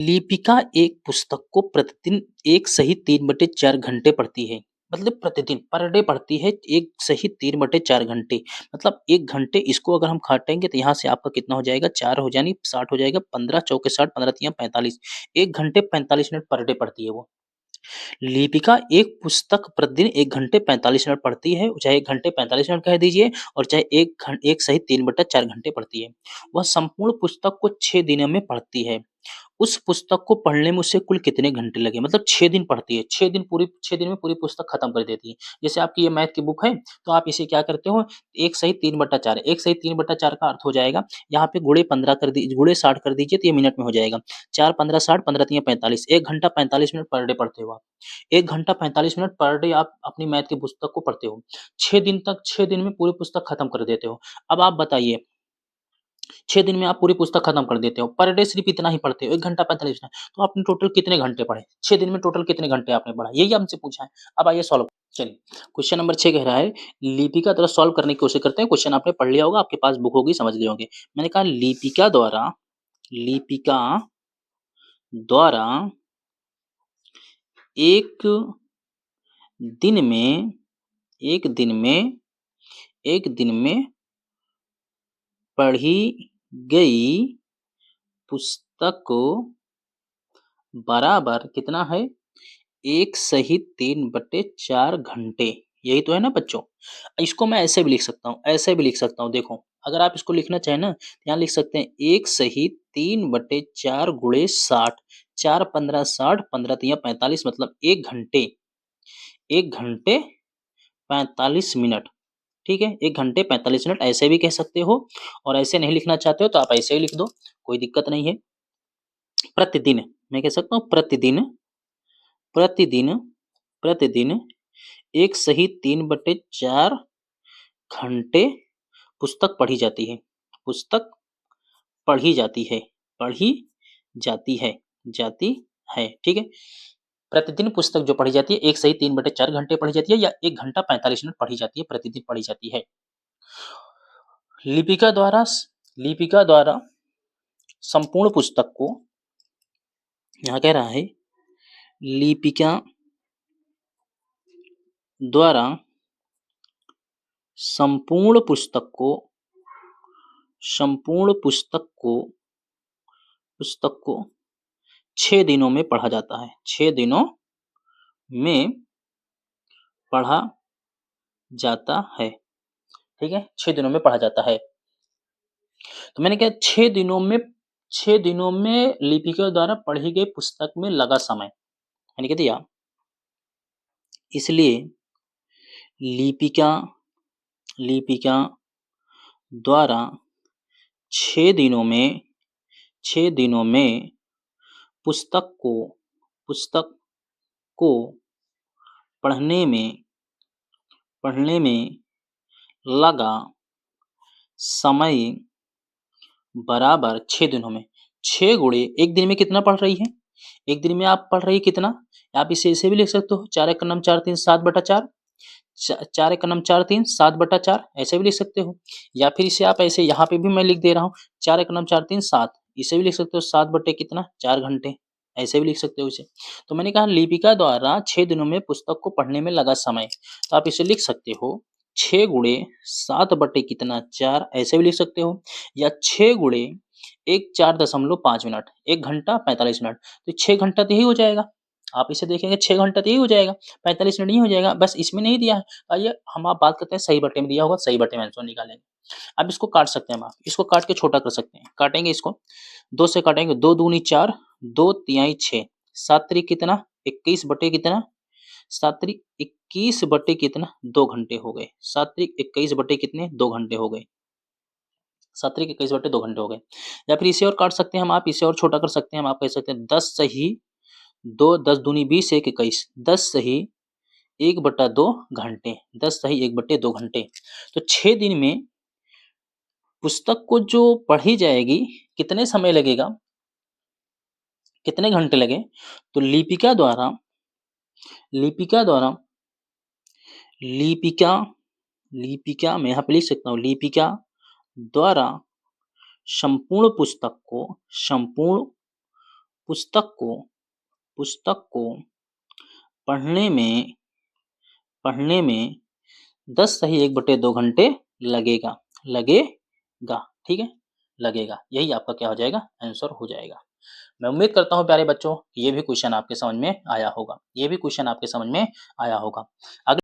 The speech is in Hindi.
लिपिका एक पुस्तक को प्रतिदिन 1 सही 3/4 घंटे पढ़ती है। मतलब प्रतिदिन पर डे पढ़ती है 1 सही 3/4 घंटे। मतलब 1 घंटे इसको अगर हम काटेंगे तो यहाँ से आपका कितना हो जाएगा 4 हो यानी 60 हो जाएगा, 15 चौके 60, 15 तिया 45। 1 घंटे 45 मिनट पर डे पढ़ती है वो। लिपिका एक पुस्तक प्रतिदिन 1 घंटे 45 मिनट पढ़ती है, चाहे 1 घंटे 45 मिनट कह दीजिए और चाहे 1 सही 3/4 घंटे पढ़ती है। वह संपूर्ण पुस्तक को 6 दिनों में पढ़ती है। उस पुस्तक को पढ़ने में उसे कुल कितने घंटे लगे? मतलब 6 दिन पढ़ती है, 6 दिन में पूरी पुस्तक खत्म कर देती है। जैसे आपकी ये मैथ की बुक है, तो आप इसे क्या करते हो 1 सही 3/4, 1 सही 3/4 का अर्थ हो जाएगा, यहाँ पे गुणे 15 कर दी गुणे 60 कर दीजिए तो ये मिनट में हो जाएगा। 4 15 60, 15 तिया 45, 1 घंटा 45 मिनट पर डे पढ़ते हो आप। 1 घंटा 45 मिनट पर डे आप अपनी मैथ की पुस्तक को पढ़ते हो। 6 दिन में पूरी पुस्तक खत्म कर देते हो। अब आप बताइए 6 दिन में आप पूरी पुस्तक खत्म कर देते हो। पर डे सिर्फ इतना ही पढ़ते हो, 1 घंटा 45 मिनट। तो आपने टोटल कितने घंटे पढ़े? 6 दिन में टोटल कितने घंटे आपने पढ़ा? यही हमसे पूछा है। अब आइए सॉल्व चलिए, क्वेश्चन नंबर 6 कह रहा है, लिपिका द्वारा सॉल्व करने की कोशिश करते हैं। क्वेश्चन आपने पढ़ लिया होगा, आपके पास बुक होगी, समझ लिए होंगे। मैंने कहा लिपिका द्वारा एक दिन में एक दिन में एक दिन में पढ़ी गई पुस्तक को बराबर कितना है 1 सही 3/4 घंटे। यही तो है ना बच्चों। इसको मैं ऐसे भी लिख सकता हूँ, ऐसे भी लिख सकता हूँ। देखो अगर आप इसको लिखना चाहें ना तो यहाँ लिख सकते हैं 1 सही 3/4 गुणे 60, 4 15 60, 15 तिया 45 मतलब 1 घंटे 45 मिनट। ठीक है, 1 घंटे 45 मिनट ऐसे भी कह सकते हो और ऐसे नहीं लिखना चाहते हो तो आप ऐसे ही लिख दो, कोई दिक्कत नहीं है। प्रतिदिन मैं कह सकता हूँ प्रतिदिन प्रतिदिन 1 सही 3/4 घंटे पुस्तक पढ़ी जाती है। पुस्तक पढ़ी जाती है, पढ़ी जाती है, जाती है। ठीक है, प्रतिदिन पुस्तक जो पढ़ी जाती है 1 सही 3/4 घंटे पढ़ी जाती है या 1 घंटा 45 मिनट पढ़ी जाती है, प्रतिदिन पढ़ी जाती है। लिपिका द्वारा संपूर्ण पुस्तक को, यहाँ कह रहा है लिपिका द्वारा संपूर्ण पुस्तक को 6 दिनों में पढ़ा जाता है। 6 दिनों में पढ़ा जाता है। ठीक है, 6 दिनों में पढ़ा जाता है। तो मैंने कहा 6 दिनों में लिपिका द्वारा पढ़ी गई पुस्तक में लगा समय मैंने कह दिया, इसलिए लिपिका द्वारा 6 दिनों में पुस्तक को पढ़ने में लगा समय बराबर 6 दिनों में 6 गुणे 1 दिन में कितना पढ़ रही है? 1 दिन में आप पढ़ रही है कितना? आप इसे ऐसे भी लिख सकते हो 4 एक नम 4 3 7/4, 4 एक नम 4 3 7/4 ऐसे भी लिख सकते हो। या फिर इसे आप ऐसे यहाँ पे भी मैं लिख दे रहा हूँ 4 एक नम 4 3 7, इसे भी लिख सकते हो 7 बटे कितना 4 घंटे, ऐसे भी लिख सकते हो इसे। तो मैंने कहा लिपिका द्वारा 6 दिनों में पुस्तक को पढ़ने में लगा समय, तो आप इसे लिख सकते हो 6 गुणे 7 बटे कितना 4, ऐसे भी लिख सकते हो, या 6 गुणे 1 4.5 मिनट, 1 घंटा 45 मिनट। तो 6 घंटा तो यही हो जाएगा। आप इसे देखेंगे 6 घंटा तो यही हो जाएगा, 45 मिनट नहीं हो जाएगा। बस इसमें नहीं दिया है। आइए हम आप बात करते हैं सही बटे में दिया होगा, सही बटे में आंसर निकालेंगे। अब इसको काट सकते हैं हम, आप इसको काट के छोटा कर सकते हैं। काटेंगे इसको 2 से काटेंगे, 2 दूनी 4, 2 तिहाई 6, 7 त्रिक कितना 21 बटे कितना 7 त्रिक 21 बटे कितना 2 घंटे हो गए। 7 त्रिक 21 बटे कितने 2 घंटे हो गए। 7 त्रिक 21 बटे 2 घंटे हो गए। या फिर इसे और काट सकते हैं हम, आप इसे और छोटा कर सकते हैं हम, आप कह सकते हैं 10 सही 2, 10 दूनी 20, 1 21, 10 सही 1/2 घंटे, 10 सही 1/2 घंटे। तो 6 दिन में पुस्तक को जो पढ़ी जाएगी कितने समय लगेगा, कितने घंटे लगे? तो लिपिका द्वारा मैं यहाँ पे लिख सकता हूँ लिपिका द्वारा संपूर्ण पुस्तक को पढ़ने में 10 सही 1/2 घंटे लगेगा। ठीक है, लगेगा। यही आपका क्या हो जाएगा, आंसर हो जाएगा। मैं उम्मीद करता हूँ प्यारे बच्चों, ये भी क्वेश्चन आपके समझ में आया होगा।